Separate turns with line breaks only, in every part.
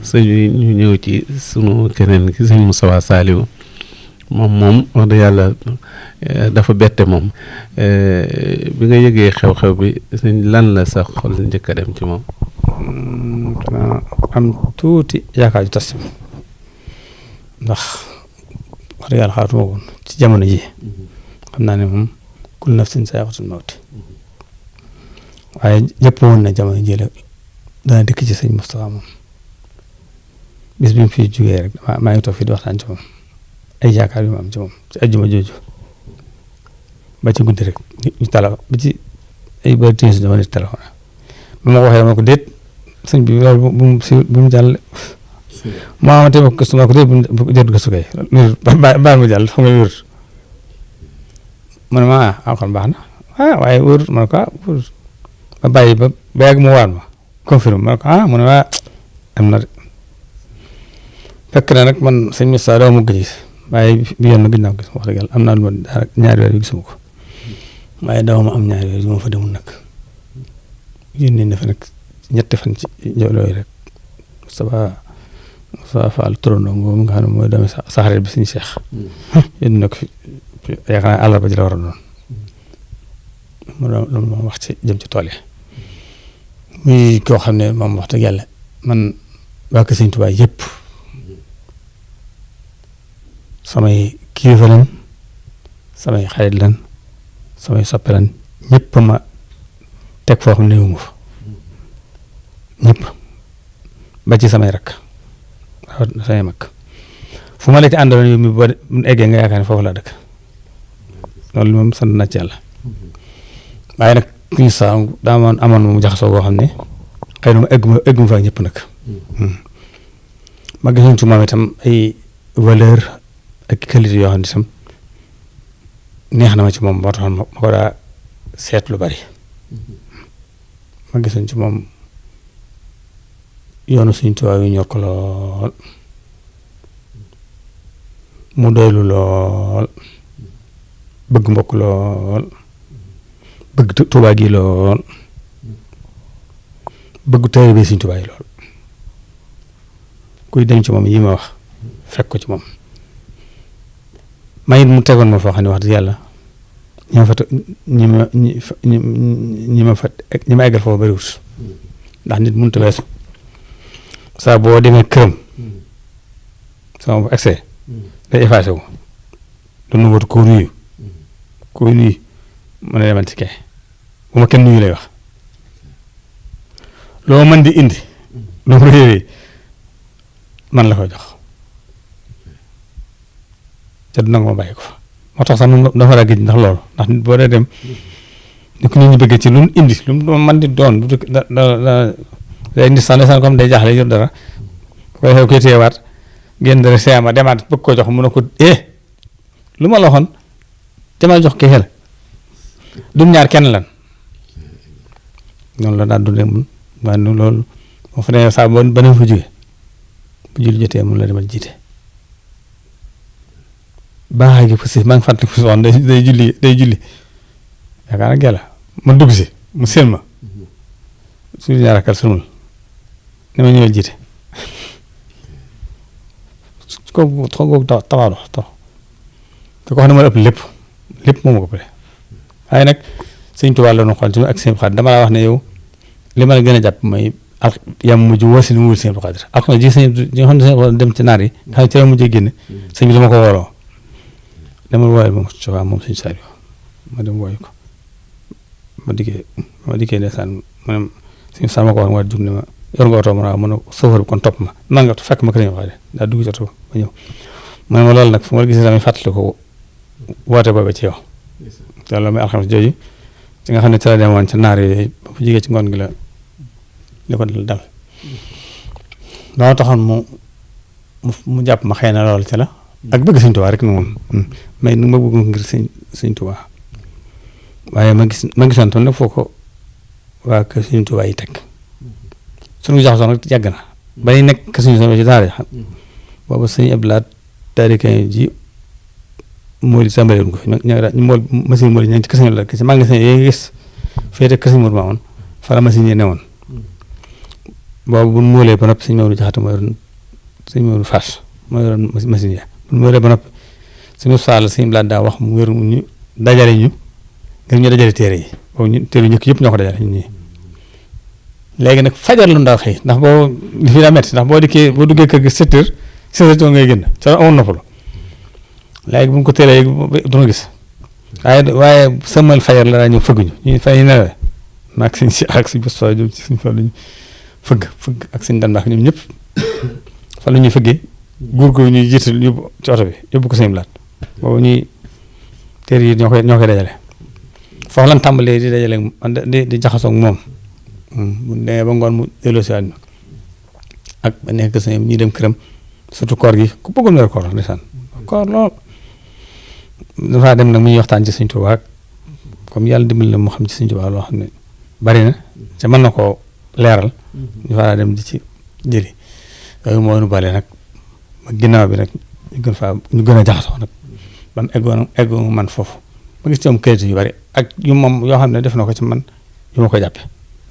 sëñ bi ñu ñëw ci sunu keneen ki sëñ Moustapha Saliou moom wax dëgg yàlla dafa bette moom bi nga yëgee xew-xew bi sëñ lan la sa xol njëkk a dem ci moom.
dama am tuuti yaakaar ju tas ci ndax wax dëgg yàlla xaatuma woon ci jamono ji xam naa ne moom kullu nafsin zaa'iqatul mawti waaye ñëpp woon na jamono ji la dana dëkk ci sëñ Moustapha moom bis bi mu fi jugee rek maa ngi toog fii di waxtaan ci moom ay yaakaar yu ma am ci moom ci ajjuma jooju ba ci guddi rek ñu tala ba ci ay bëri tiis dama nit téléphone ba ma ko waxee ma ko déet sëñ bi loolu bu mu jàll moo xamante ma gëstu ma ko déet bu jot gëstu kay baal ma jàll fa nga wér mu ne ma alxam baax na waaye wóor ma ne ko wóor ba bàyyi ba yàgg mu waar ma confirme ma ne ko mu ne am na de fekk na nag man sëñ Moussa doo mu gis waaye bi yoon na gis naa ko gis wax dëgg yàlla am naa lu ma daanaka ñaari weer yu gisuma ko waaye daaw ma am ñaari weer yu ma fa demul nag yónnee na fa nag ñetti fan ci loolu rek Moustapha Fall turandoo boobu nga xam ne mooy doomi saxarit bi suñu Cheikh yónnee na ko fi yaakaar naa àllarba ji la war a doon mu doon lu ma wax ci jëm ci tool yi muy koo xam ne moom wax dëgg yàlla man waa Kër Sëñ Tuubaa yëpp samay kilifa lan samay xarit lan samay soppe lan ñëpp ma teg foo xam ne néew ma fa ñëpp ba ci samay rakk samay mag fu ma la ci àndaloon yow mi boo eggee nga yaakaar ne foofu laa dëkk loolu moom sant na ci yàlla waaye nag ñu saa daa amoon mu jaxasoo boo xam ne xëy na ma egg ma fa ñëpp nag ma gisoon ci moom itam ay valeur ak qualité yoo xam ne itam neex na ma ci moom moo taxoon ma ko daa seet lu bari ma gisoon ci moom yoonu Sëñ Tuubaa yu ñor ko lool mu doylu lool bëgg mbokk lool bëgg Tuubaa gi lool bëgg taalibe Sëñ Tuubaa yi lool kuy dem ci moom yi ma wax fekk ko ci moom mayit mu tegoon ma foo xam ne wax dëgg yàlla ñi ma eggal foofu bariwut ndax nit mënut a weesu saa boo demee këram sama bu accès day effacé wu doon wut koo nuyu mën a demal ci kay bu ma kenn nuyu lay wax loo mën di indi lu mu réeree man la koy jox te du nag ma bàyyi ko fa moo tax sax moom dafa raa géej ndax loolu ndax nit boo dee dem ni ko nit ñi bëggee ci lu mu indi lu mu mën di doon bu day indi sax ndeysaan comme day jaaxle yor dara koy xew koy téyewaat génn dara seema demaat bëgg ko jox mu ne ko lu ma la waxoon demal jox kii xel du ñaar kenn lan noonu la daal dundee mun waaye loolu moo fa ne saa ba ne fa jóge bu julli jotee mun la demal jiite baaxaa gi parce que maa ngi fàttali ko soxna day julli yaakaar naa gella ma dugg si mu seen ma suñu ñaar akal sunul ne ma ñëwal jiite kooku tawaado te ko xam ne ma ëpp lépp moom ko pare waaye nag Sëñ Tuubaa la ñu xool ci ak seen xarit dama la wax ne yow li ma la gën a jàpp mooy yam mujj woosi li mu wul seen xarit ak ji sëñ nga xam ne dem ci naar yi nga xam ne ci la mujjee génne sëñ bi dama ko wooloo demal wooyal moom Moustapha moom Sëñ Saliou ma dem wooyu ko ma dikkee ndeysaan ma ne sëñ Sall ma ko wax ma jug ne ma yor nga oto ma ne chauffeur bi kon topp ma man nga fekk ma kër yi daa dugg ci oto ba ñëw ma ne ma loolu nag fu ma la gisee damay fàttali ko woote boobu ci yow te loolu mooy alxames jooju ci nga xam ne ci la demoon ca naar yi ba fu jigee ci ngoon gi la li ko dal loo taxoon mu jàpp ma xëy na loolu ci la ak bëgg Sëñ Tuubaa rek na moom mais nu ma bëgg ngir Sëñ Tuubaa waaye ma gisoon tam nag foo ko waa kër Sëñ Tuubaa yi teg suñu jaxasoo nag yàgg na ba ñu nekk kër Sëñ Tuubaa ci daara boobu Sëñ Abdoulaye taarikaay ji mool yi tàmbalee woon ko fi mool machine mool yi ña ngi ci kër Sëñ Abdoulaye ci magasin yi nga gis féete kër Sëñ Mourou Mamoun fa la machine yi newoon boobu bu ñu moolee ba noppi sëñ Maodo Jaxate moo yoroon sëñ Maodo Fass moo yoroon machine ya bu ñu moolee ba noppi suñu saal sëñ Blaat daa wax mu wér ñu dajale ñu ngir ñu dajale téere yi boobu ñu téere ñëkk yëpp ñoo ko dajale ñun ñii léegi nag fajar lu ndaw xëy ndax boo li fi daa metti ndax boo duggee kër gi 7 heures 6 heures ngay génn ca amoon noppalu léegi bu ñu ko teelee duna gis waaye sëmmal fajar la daa ñëw fëgg ñu fay nelawee maag suñ si ak suñ bés fa ñoom ci suñ fa lañu fëgg ak suñ dan baax ñoom ñëpp fa la ñuy fëggee góor ko ñuy jiital yóbbu ci oto bi yóbbu ko sëñ Blaat boobu ñuy téere yi ñoo koy dajale foofu lan tàmbalee di dajale di jaxasoo ak moom bu demee ba ngoon mu delloo si waat ñu ak ba nekk sëñ ñuy dem këram surtout koor gi ku bëggoon weer koor ndeysaan koor lool dafaa dem nag muy waxtaan ci Sëñ Tuubaa comme yàlla dimbali la mu xam ci Sëñ Tuubaa loo xam ne bari na ca mën na koo leeral ñu faa dem di ci jëli yooyu moo nu bale nag ba ginnaaw bi nag ñu gën a jaxasoo nag ban eggoon man foofu ma gis ci moom qualité yu bari ak yu moom yoo xam ne def na ko ci man yu ma ko jàppe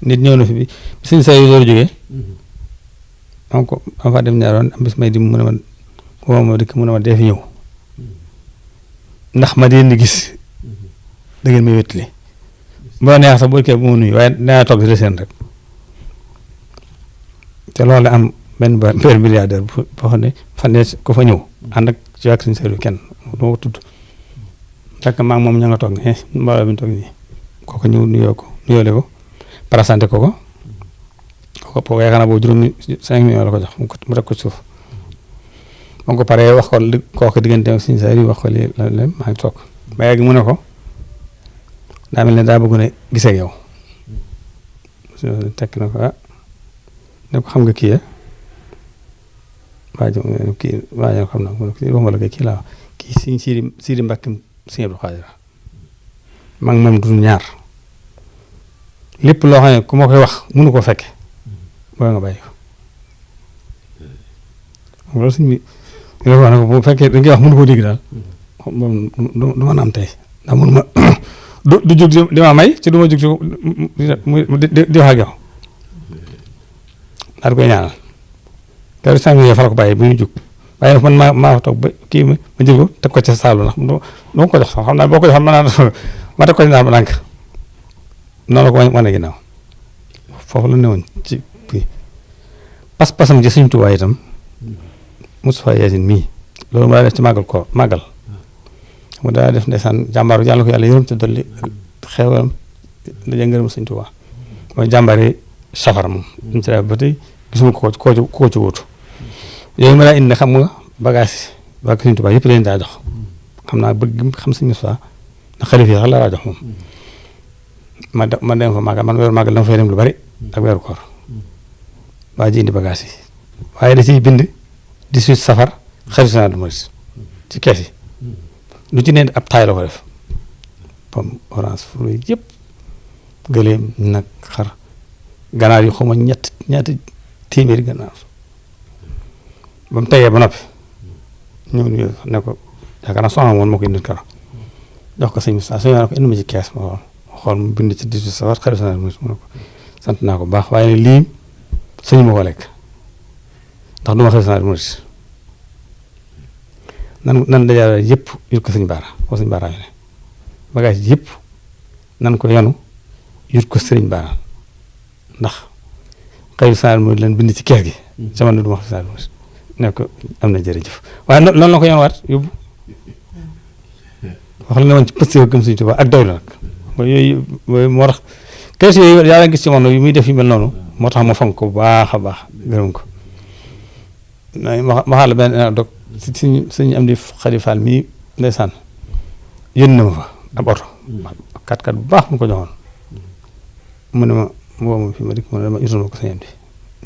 nit ñëw na fi bi suñ say yu door jógee am faa dem ñaaroon am bis may di mu ne ma woo ma dikk mu ne ma dee fi ñëw ndax ma di gis da ngeen may wéttali boo neex sax boo dikkee bu ma nuyu waaye naa toog di la seen rek te loolu am benn milliardaire boo xam ne fan ko fa ñëw ànd ak ci ak suñu seetlu kenn doo ko tudd fekk maa ngi moom ña nga toog ne mbooloo bi toog nii kooku ñëw nuyoole ko présenté ko yaakaar naa boobu juróomi 5 millions la ko jox mu teg ko ci suuf ba ko paree wax ko kooku diggante ak suñu saa yi wax ko lii la maa ngi toog ba yàgg mu ne ko daa mel ne daa bëgg ne gisee ak yow tekk na ko ne ko xam nga kii waaye xam naa mu ne ko waxuma la kii laa kii Sidi Mbàkke Sëñ Abdou Khadre maa ngi moom du ñaar lépp loo xam ne ku ma koy wax mënu ko fekke booy nga bàyyi ko loolu suñ bi wax na ko bu fekkee da ngay wax mënu koo dégg daal moom du ma am tey ndax mënu ma du jóg di ma may ci du ma jóg ci di wax ak yow daal di koy ñaanal te sànq yooyu fa la ko bàyyi bu ñu jóg waaye nag man maa toog ba kii ma jël ko teg ko ca saalu ndax doo ko jox sax xam naa boo ko joxoon ma teg ko ci naan ba ndànk noonu la ko wane ginnaaw foofu la newoon ci kii pas-pasam ci Sëñ Tuubaa itam Moustapha Yacine mii loolu mu daa def ci màggal mu daa def ndeysaan jàmbaaru yàlla ko yàlla yërëm te dolli xeewam daje ngërëm Sëñ Tuubaa mooy jàmbaari safar moom ñu ci def ba tey gisuma ko ci wóotu yooyu ma daa indi xam nga bagage waa Sëñ Tuubaa yëpp leen daa jox xam naa bëgg xam Sëñ Moustapha ndax xalif yi sax la daa jox moom ma dem fa màggal man weeru màggal dama fay dem lu bari ak weeru koor waa ji indi bagage yi waaye da ciy bind 18 safar xarit général des mourides ci kees yi lu ci ne ab taay la ko def pomme orange fruit yëpp gëleem nag xar ganaar yu xaw ma ñetti téeméeri ganaar ba mu tegee ba noppi ñëw ñu ne ko yaakaar naa soxna woon moo ko indil karo jox ko sëñ Moussa sëñ ne ko indi ma ci kees ma xool mu bind ci 18 safar xarit général des mourides mu ne ko sant naa ko baax waaye lii sëñ ma ko lekk ndax du ma xarit général des mourides nan dajale yëpp yut ko sëñ Baara foofu sëñ Baara ne bagage yëpp nan ko yanu yut ko sëriñ Baara ndax xëy na mooy leen bind ci kees gi. jamono du ma wax si ne ko am na jërëjëf waaye noonu la ko yanuwaat yóbbu wax la ne woon ci pëstéef gëm Sëñ Tuubaa ak doylu nag yooyu moo tax kees yooyu yaa gis ci moom yu muy def yu mel noonu moo tax ma fonk ko bu baax a baax gërëm ko ma xaaral benn dog suñu am di xalifaal mii ndeysaan yónni na ma fa ab oto 4x4 bu baax mu ko joxoon mu ne ma woo ma fi ma dikk mu ne ma utal ma ko sëñ bi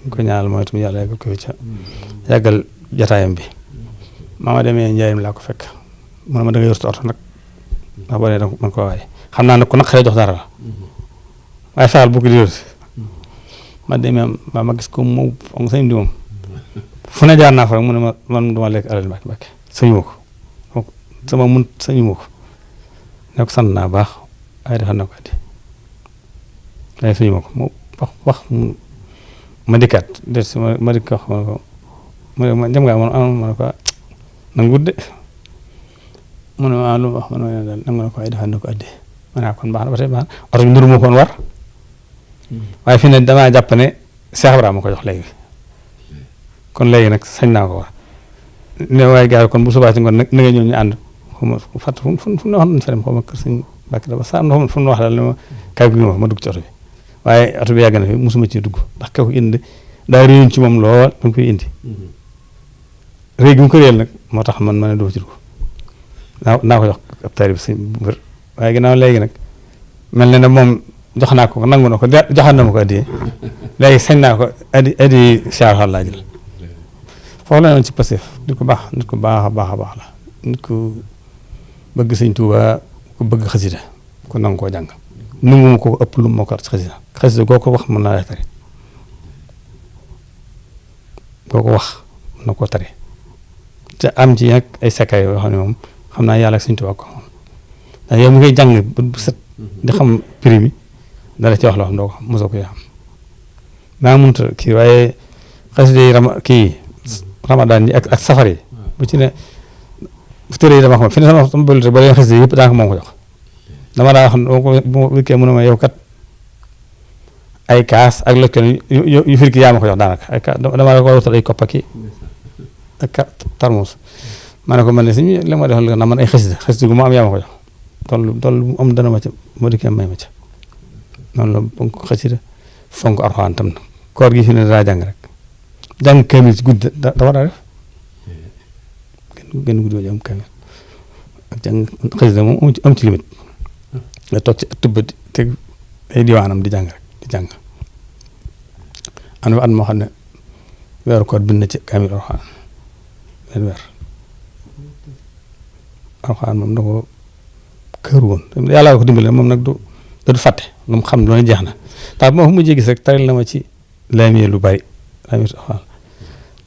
ñu ko ñaanal mooy itam yàlla yàggal ko fi ca yàggal jataayam bi ma demee Njaaréem laa ko fekk mu ne ma da nga yor sa oto nag ndax boo nee da man ko waaye xam naa nag ku nag xëy jox dara la waaye fexeel bu ko di yor ma demee ma gis ko moom sëñ bi moom fu ne jaar naa fa rek mu ne ma man duma lekk alal Mbàkke sëñu ma ko sama mun sëñu ma ko ne ko sant naa baax waaye defal na ko addi waaye sëñu ma ko mu wax ma dikkaat des si ma dikk wax ma ne ko ma dem ngaa ma ne ko nangut de mu ne ma lu wax ma ne daal nangu na ko ay defal na ko addee ma ne kon baax na ba tey baax na oto bi nduru ma koon war waaye fi ne damaa jàpp ne Cheikh Ibrahima ma ko jox léegi kon léegi nag sañ naa ko war ne waaye gars kon bu subaa ci ngoon nag na nga ñëw ñu ànd xaw ma fàtt fu ne wax nañ fa dem xaw ma kër sëñ Mbàkke daba sa am fu mu wax daal ne ma kaay gu ma dugg ci oto bi waaye oto bi yàgg na fi mosuma ci dugg ndax ka ko indi daa réyoon ci moom lool ba mu koy indi réy gi mu ko réyal nag moo tax man ma ne doo ci dugg naa ko jox ab taari bi sëñ bu wér waaye ginnaaw léegi nag mel na ne moom jox naa ko nangu na ko joxaat na ma ko addiyee léegi sañ naa ko addi Cheikh laa jël foofu la noonu ci Pastef nit ko baax a baax a baax la nit ko bëgg sëñ Tuuba ku bëgg xasida ku nangu koo jàng nangu ma ko ëpp lu ma ko ci xasida goo ko wax mën naa lay tari goo ko wax mën na koo tari te am ci nag ay sakay yoo xam ne moom xam naa yàlla ak sëñ Tuuba ko moom ndax yow mi ngay jàng bu set di xam prix mi dara ci wax loo xam doo ko xam mosoo ko xam maa mënut a kii waaye xasida yi ramadaan yi ak safar yi bu ci ne tërë yi dama xam fi ne sama bëlute ba leen xasida yëpp daanaka moom ko jox dama daa wax bu ma wikkee mu ne ma yow kat ay kaas ak lëkkal yu firki yaa ma ko jox daanaka ay kaas dama la ko wutal ay koppaki ak tarmus ma ne ko man ne si li ma defal na man ay xasida gu ma am yaa ma ko jox toll mu am dana ma ca moo dikkee may ma ca noonu la fonk xasida fonk Alxuraan tam na koor gi fi ne daa jàng rek jàng kaamil ci guddi da war a def gën guddi jàng kaamil ak jàng xasida moom am ci limite nga toog ci ëtt ba te ay diwaanam di jàng rek di jàng am na at moo xam ne weeru koor bind na ci kaamil Alxuraan benn weer Alxuraan moom da ko kër woon yàlla ko dimbale moom nag du fàtte lu mu xam doon jeex na ndax moo fu mujjee gis rek taril na ma ci laamiyee lu bari laamiyee Alxuraan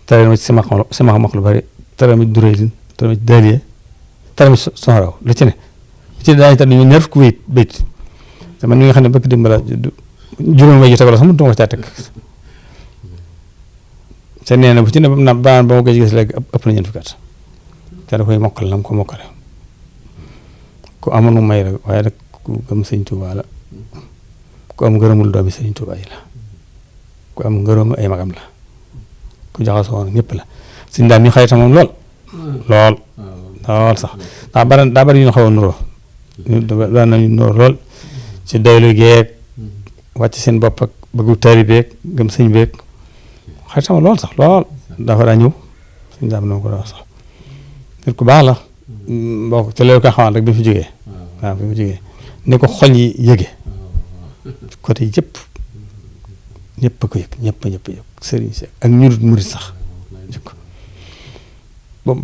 taril na ma ci sama xam lu bari taril ma ci duréydin taril ma ci daaliye taril ma ci soxraw lu ci ne daañu tar ñu ñaar fukki bayt te man mi nga xam ne bëgg dimbala juróom way ji tegaloo sax mënutuma ko caa teg te nee na bu ci ne ba ma koy gis léegi ëpp na ñeent fukki at te da koy mokkal na mu ko mokkale ku amoon mu may rek waaye nag ku gëm sëñ Tuuba la ku am ngërëmul doomi sëñ Tuuba yi la ku am ngërëmul ay magam la ku jaxasoo woon ñëpp la sëñ daal ñu xaritam moom lool sax daa bari ñu xaw a nuroo daan nañu nuroo lool ci doylu geeg wàcc seen bopp ak bëggu taalibeeg gëm sëñ beeg xaritam lool sax lool dafa daa ñëw sëñ daam na ko daa sax nit ku baax la boo ko te loolu ko xamal rek bi fi jógee waaw bi fi jógee ni ko xol yi yëge côté yëpp ñëpp a ko yëg ñëpp yëg sëriñ si ak ñu dul murit sax boobu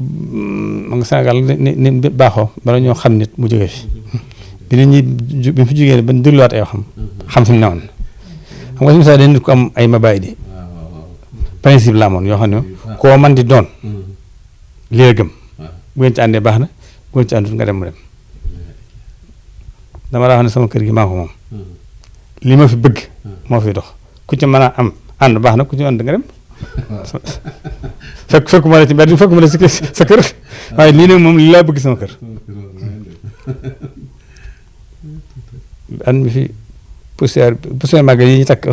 ma nga Sénégal ni baaxoo bala ñoo xam nit mu jógee fi bi nit ñi bi fi jógee ba dégluwaat ay xam fi mu newoon xam nga si misaal dañ nit ko am ay mabaay di principe la amoon yoo xam ne koo man di doon li la gëm bu ngeen ci àndee baax na bu ngeen ci àndul nga dem mu dem dama daa wax ne sama kër gi maa ko moom li ma fi bëgg moo fi dox ku ci mën a am ànd baax na ku ci ànd nga dem fekkuma la ci mbedd fekkuma la sa kër waaye lii nag moom li laa bëgg sama kër an mi fi poussière màgg yi ñu takk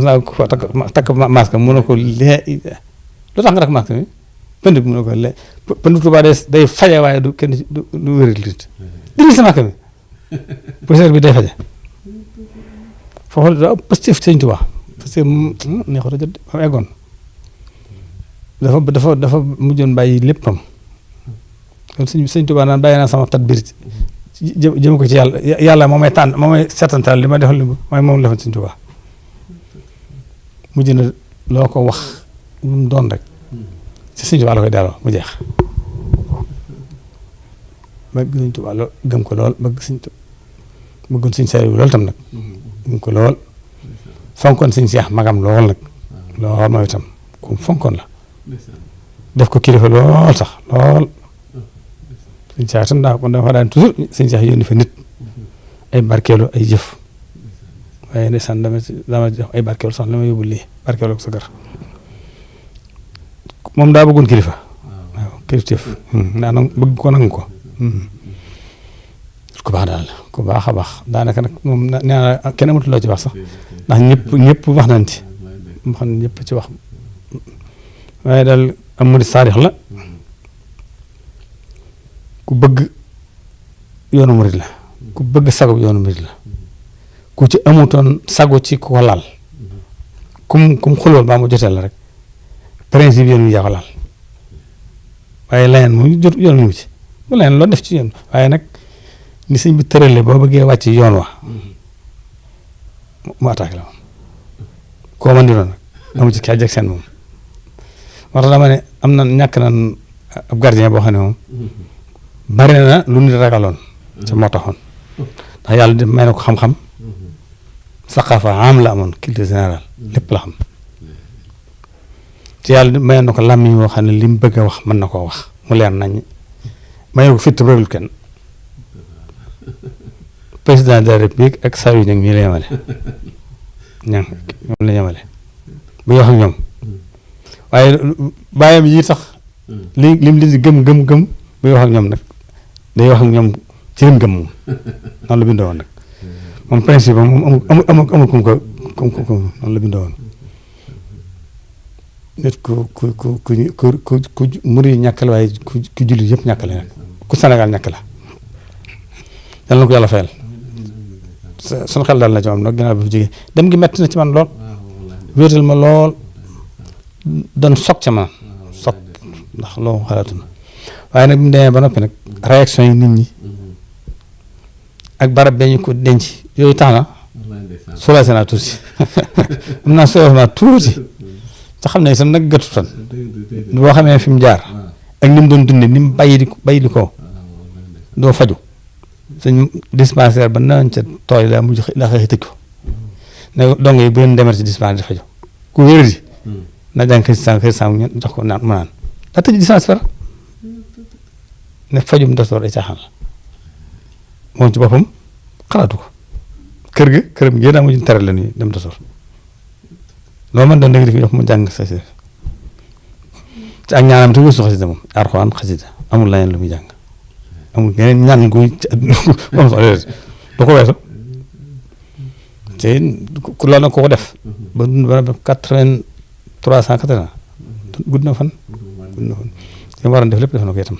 masque mu ne ko lee lu tax nga takk masque mi pënd bi mu ne ko lee pënd Tuubaa day faje waaye du kenn du wéral nit dindi sa masque mi poussière bi day faje foofu da positif sëñ Tuubaa parce que neexut a jot ba mu eggoon dafa mujjoon bàyyi léppam kon sëñ Tuubaa naan bàyyi naa sama tadbir jëm ko ci yàlla moo may tànn moo may setantal li ma defal li mooy moom la fa sëñ Tuubaa mujj na loo ko wax lu mu doon rek ci sëñ Tuubaa la koy delloo mu jeex bëgg sëñ Tuubaa lool gëm ko lool bëggoon sëñ Saaliw lool tam nag gëm ko lool fonkoon sëñ Seex magam lool nag lool mooy itam ku fonkoon la def ko kilifa lool sax lool sëñ Seex tam dafa daan toujours sëñ Seex yónni fa nit ay barkeelu ay jëf waaye ndeysaan dama jox ay barkeelu sax li ma yóbbu lii barkeelu ko sa kër moom daa bëggoon kilifa waaw kilifteef daa bëgg ko nangu ko ku baax daal ku baax a baax daanaka nag moom nee naa kenn amatul loo ci wax sax ndax ñëpp wax nañ ci xam ne ñëpp ci wax waaye daal am murid saadix la ku bëgg yoonu murid la ku bëgg sago yoonu murid la ku ci amutoon sago ci ku ko laal kum xulool baa mu jotee la rek principe yoon wi yaa ko laal waaye leneen mu jot yoon mu ci bu leneen loo def ci yoon waaye nag ni sëñ bi tërale boo bëggee wàcc yoon wa mu attaqué la moom koo man di doon nag amu ci kàjj ak seen moom moo tax dama ne am na ñàkk nan ab gardien boo xam ne moom bari na lu nit ragaloon ca moo taxoon ndax yàlla di may na ko xam-xam saqaafa am la amoon culture générale lépp la xam ci yàlla may na ko làmmiñ woo xam ne li mu bëgg a wax mën na koo wax mu leer nañ may na ko fitt rëgul kenn président de la république ak saa yu ñag ñii la yemale ñang ñoom la yemale bu wax ak ñoom waaye bàyyam yi sax lim li gëm bu wax ak ñoom nag day wax ak ñoom ci lim gëm moom noonu la bindoo woon nag moom principe moom amul kum ko noonu la bindoo woon nit ku muri ñàkk la waaye ku jullit yëpp ñàkk la nag ku Sénégal ñàkk la yal na ko yàlla fayal sunu xel daal na ci moom nag ginnaaw bi fi jógee dem gi metti na ci man lool wéetal ma lool doon soog ca man soog ndax loo xalaatu na waaye nag bi mu demee ba noppi nag réaction yi nit ñi ak barab bee ñu ko denc yooyu tax na soulagé naa tuuti am naa soulagement tuuti te xam ne itam nag gëtu tan boo xamee fi mu jaar ak ni mu doon dundee ni mu bàyyi di ko doo faju suñ dispensaire ba nañ ca tooy la mujj la xëy tëj ko ne dong yi bu leen demer ci dispensaire di faju ku wér di na jàng xëy sànq ñu jox ko naan mu naan daa tëj dispensaire ne fajum docteur ay caaxaan la moom ci boppam xalaatu ko këram gi daa mujj tere la nii dem docteur loo mën doon dégg di jox mu jàng sa ci ak ñaanam te wësu xasida moom Alxuraan xasida amul leneen lu muy jàng amul yeneen ñaan guy am solo du ko weesu te ku loolu nag ko def ba dund ba 380 gudd na fan li mu waroon def lépp def na ko itam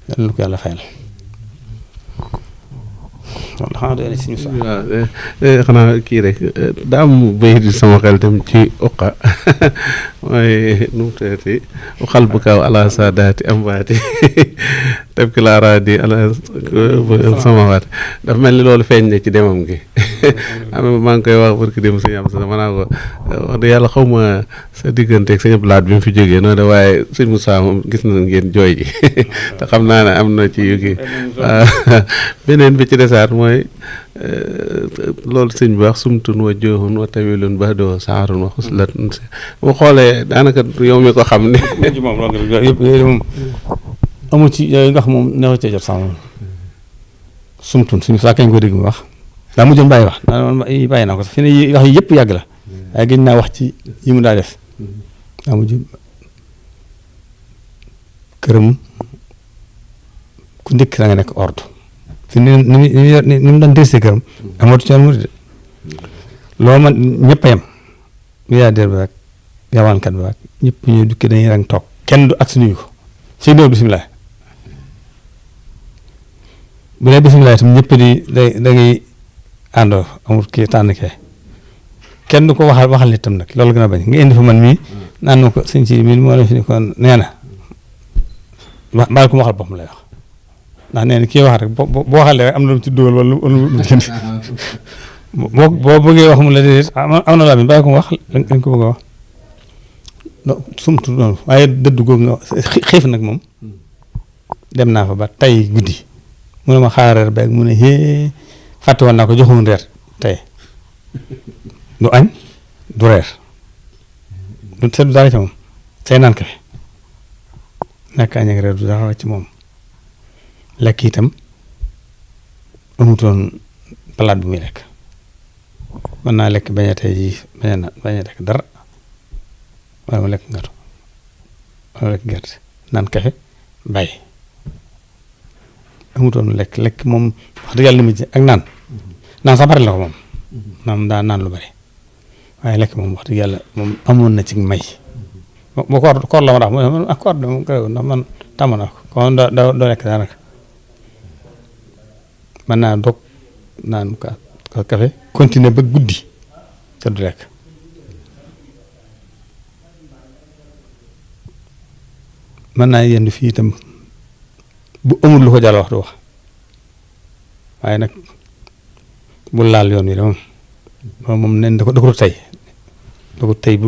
yàlla na ko yàlla fayal
waaw xanaa kii rek daa am béy di sama xel dem ci uqa mooy nu mu tëddee uqal bu kaw ala saadaati amwaati tabki laa raadi ala samawaati dafa mel ni loolu feeñ ne ci demam gi maa ngi koy wax barki dem sëñ am sa ma naa ko wax dëgg yàlla xaw ma sa digganteeg sëñ Abdou Lahad bi mu fi jógee noonu de waaye sëñ Moussa moom gis na ngeen jooy ji te xam naa ne am na ci yu kii beneen bi ci desaat mooy loolu sëñ bi wax sumtun wa jooxun wa tawilun ba doo saarun wa xuslatun bu xoolee daanaka yow mi ko xam ne
moom moom amu ci yooyu nga xam moom neexu cee jot sax moom sumtun suñu saa kañ ko dégg mu wax daa mujjoon bàyyi wax bàyyi naa ko sax fi ne wax yi yëpp yàgg la waaye gën naa wax ci yi mu daa def daa mujj këram ku ndékk da nga nekk ordre fi ni mu daan dérse këram amatu ci yoon mu de loo man ñëpp a yem milliardaire bi ak yawaankat bi ak ñëpp ñuy dukki dañuy rang toog kenn du ak si nuyu ko si néew bisimilah bu dee bisimilah itam ñëpp di da ngay àndoo amul kii tànn kee kenn du ko waxal nit tam nag loolu gën a bañ nga indi fa man mii naan ma ko sëñ si mii moo la fi ni ko nee na baal ko mu waxal boppam lay wax ndax nee na kii wax rek boo waxalee rek am na lu ci dugal wala lu jënd boo bëggee wax mu la déedéet am na laa bi bàyyi ko mu wax lañ ko bëgg a wax sumtu noonu waaye dëddu googu nga xiif nag moom dem naa fa ba tey guddi mu ne ma xaaral beeg mu ne hee fàtte woon naa ko joxoon reer tey du añ du reer du seddu dara ci moom say naan kafe nekk añ ak reer du dara ci moom lekk itam amutoon palaat bu muy lekk mën naa lekk bañ a tey jii bañ a lekk dara wala mu lekk ngatu wala lekk gerte naan kafe bàyyi amutoon lekk moom wax dëgg yàlla li mu ci ak naan sax bari la ko moom naan lu bari waaye lekk moom wax dëgg yàlla moom amoon na ci may bu koor la ma tax mu ne koor de moom gërëw ndax man tàmm naa ko kon doo lekk daanaka mën naa dog naan kafe continuer ba guddi te du lekk mën naa yendu fii itam bu amul lu ko jàll wax du wax waaye nag bu laal yoon wi de moom nen da ko tey bu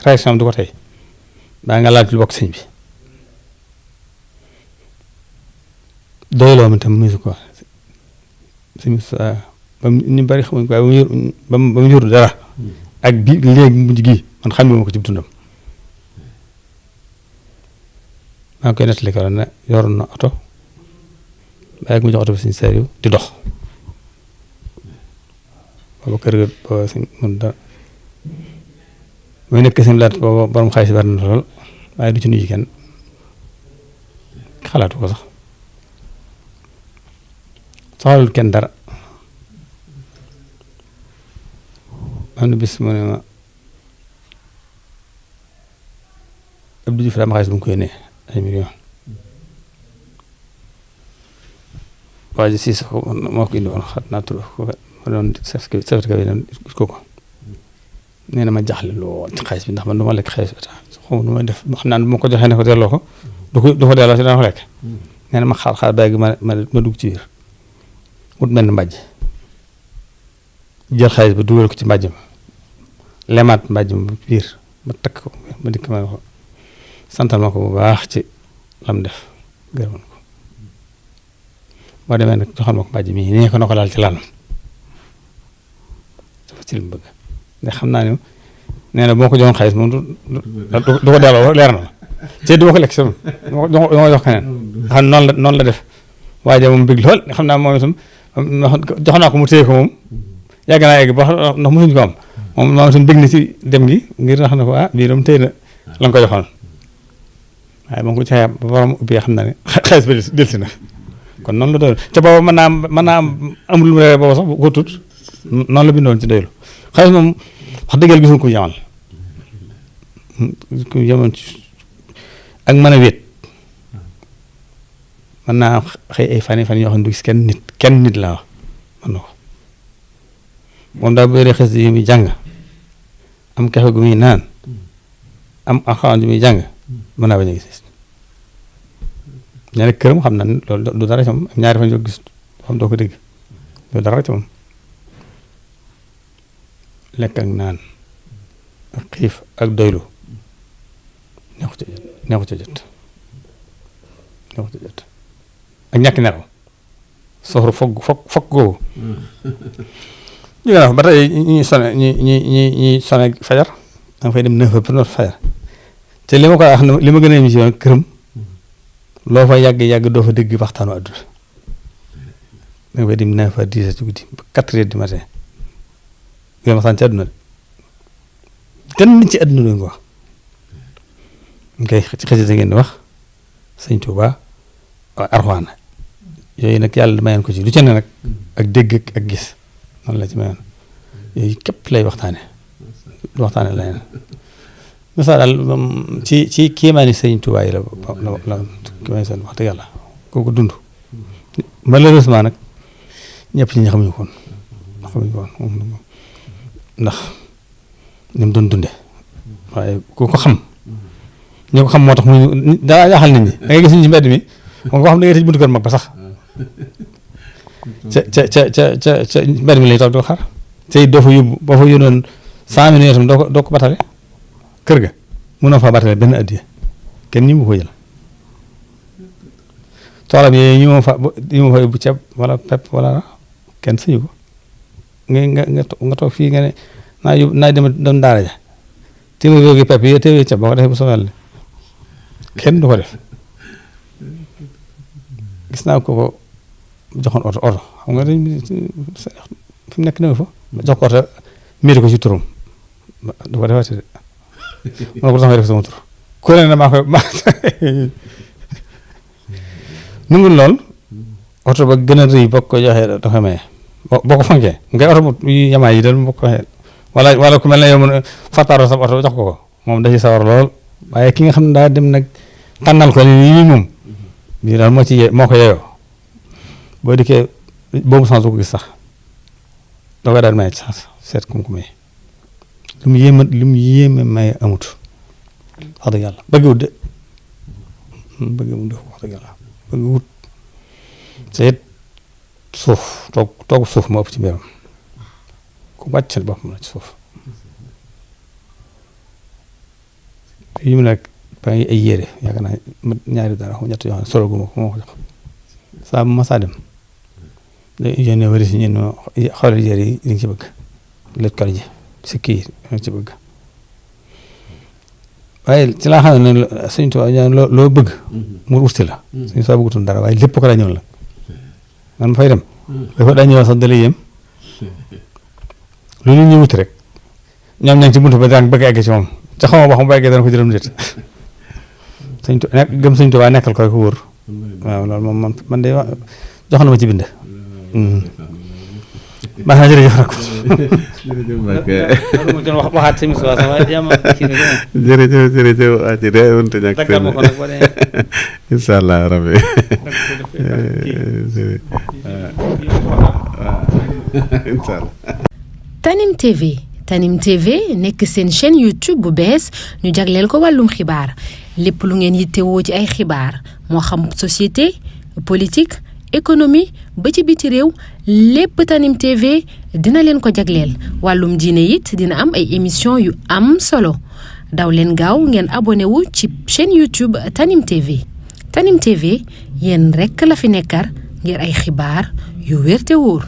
réaction du ko tey daa nga laal ci lu bokk sëñ bi doyloo mi tam musu ko sëñ ba ñu bari xamuñ ko waaye ba mu yor dara ak bi léegi mujj gi man xam ne ma ko ci dundam maa ngi koy nettali ko ne yoroon na oto bàyyi mu jox oto bi sëñ Saliou di dox booba kër ga booba sëñ mun dara muy nekk sëñ laat booba borom xaalis bari na lool waaye du ci nuyu kenn xalaatu ko sax soxalul kenn dara am na bis mu ne ma Abdou Diouf daa ma xaalis bu mu koy nee ay million waa ji si sax moo ko indi woon xat naa tur ma doon certificat bi doon ko nee na ma jaaxle lool ci xaalis bi ndax man du ma lekk xaalis bi xaw ma nu may def xam naa ne bu ma ko joxee ne ko delloo ko du ko delloo si dana ko lekk nee na ma xaar bàyyi ma dugg ci biir wut mel ni mbàjj jël xaalis bi dugal ko ci mbàjj ma lemaat mbàjj ma biir ma takk ko ma dikk ma ko santal ma ko bu baax ci lam def gërëmoon ko boo demee nag joxal ma ko mbàjj mi nee ko na ko laal ci lalam dafa ci li mu bëgg ndax xam naa ne nee na boo ko joxoon xaalis moom du ko delloo leer na ma te du ma ko lekk si moom du ma jox keneen xam noonu la def waaye moom bëgg lool xam naa moom itam jox naa ko mu téye ko moom yàgg naa egg ba ndax mosuñu ko am moom itam bëgg na ci dem gi ngir nga xam ne ko bii dam téye na la nga ko joxoon waaye moom ko joxee ba borom ubbi xam naa ne xaalis ba delsi na kon noonu la doon te booba mën naa am amul lu mu reere booba sax ko tut noonu la bindoon ci doylu xaalis moom wax dëgg yàlla gisul ku yamal ku yamal ci ak mën a wéet mën naa xëy ay fan yoo xam ne du gis kenn nit laa wax mën na ko moom daal bu yoree xes yi muy jàng am kafe gu muy naan am alxuraan yu muy jàng mën naa bañ a gis ñaari këram xam na loolu du dara ci moom ñaari fan yoo gis xam doo ko dégg du dara ci moom lekk ak naan ak xiif ak doylu neexu ca jot ak ñàkk nelaw soxru foog googu ñu gën a ba tey ñi sone fajar da nga fay dem 9 heures pour fajar te li ma koy wax li ma gën a émission këram loo fa yàgg doo fa dégg waxtaanu àdduna da nga fay dem 9 heures 10 heures ci guddi ba 4 heures du matin nga ma sant ci àdduna kenn ci àdduna lañ ko wax ngay ci xasida ngeen di wax sëñ Tuuba Arxuraan yooyu nag yàlla mayoon ko ci lu ci ne nag ak dégg ak gis noonu la ci mayoon yooyu képp lay waxtaane du waxtaane leneen misaal daal ci kéemaani sëñ Tuuba yi la kéemaani sëñ wax dëgg yàlla kooku dund malheureusement nag ñëpp ñi xamuñu ko woon ndax ni mu doon dunde waaye ku ko xam ñi ko xam moo tax muy daa jaaxal nit ñi da ngay gis ñu ci mbedd mi moom koo xam ne da ngay tëj buntu kër mag ba sax ca mbedd mi lay toog doo xaar tey doo fa yóbbu boo fa yónnoon 100 millions itam doo ko batale kër ga mënoo faa batale benn addiya kenn ñi mu ko jël toolam yi ñu ma fa yóbbu ceeb wala pepp wala kenn sañu ko nga toog fii nga ne naa dem daara ja téeméer yooyu pepp yi téeméer ceeb boo ko defee bu soxla kenn du ko def gis naa ko joxoon oto xam nga dañ fi mu nekk ne fa jox ko oto miiri ko ci turam du ko defati de mën ko tax may def sama tur ku ne maa koy nungul lool oto ba gën a rëy boo ko joxee da koy maye boo ko fonkee ngay oto bu yamaay yi daal boo ko waxee wala ku mel ne yow mën fartaaroo sa oto jox ko moom da ci sawar lool waaye ki nga xam ne daa dem nag tànnal ko lii moom bii daal moo ko yeyoo boo dikkee boobu sans ko gis sax doo koy daal maye ci sax seet ku mu ko maye lu mu yéeme maye amut wax dëgg yàlla bëgg wut de wax dëgg yàlla bëgg wut te it suuf toog suuf moo ëpp ci mbiram ku wàcc seen boppam la ci suuf yi mu nekk ba ngi ay yére yaakaar naa ñaari dara ñett yoo xam ne solo gu ma ko moo ko jox saa bu ma saa dem day yónnee wari si ñun xoolal yére yi li nga ci bëgg lëj kol ji si kii li nga ci bëgg waaye ci laa xam ne Sëñ Tuubaa loo bëgg mu wuti la Sëñ Tuubaa bëggutoon dara waaye lépp ko daa ñëw la man fay dem dafa daa ñëw sax da lay yem lu ñu wuti rek ñoom ña ngi ci buntu ba daan bëgg a egg ci moom ca xamoo ba xam ba eggee dana ko jëram déet gëm Sëñ Tuubaa nekkal ko rek wóor waaw loolu moom man de jox na ma ci bind baax na jërëjëf nag waxaat si Moussa sama
jërëjëf waa ci de wonte ñàkk seen incha allah rabbi incha allah
Tanim TV nekk seen chaîne YouTube bu bees ñu jagleel ko wàllum xibaar lépp lu ngeen yittewoo ci ay xibaar moo xam société politique économie ba ci biti réew lépp Tanim TV dina leen ko jagleel wàllum diine it dina am ay émission yu am solo daw leen gaaw ngeen abonné wu ci chaîne YouTube Tanim TV Tanim TV yéen rekk la fi nekkar ngir ay xibaar yu wér te wóor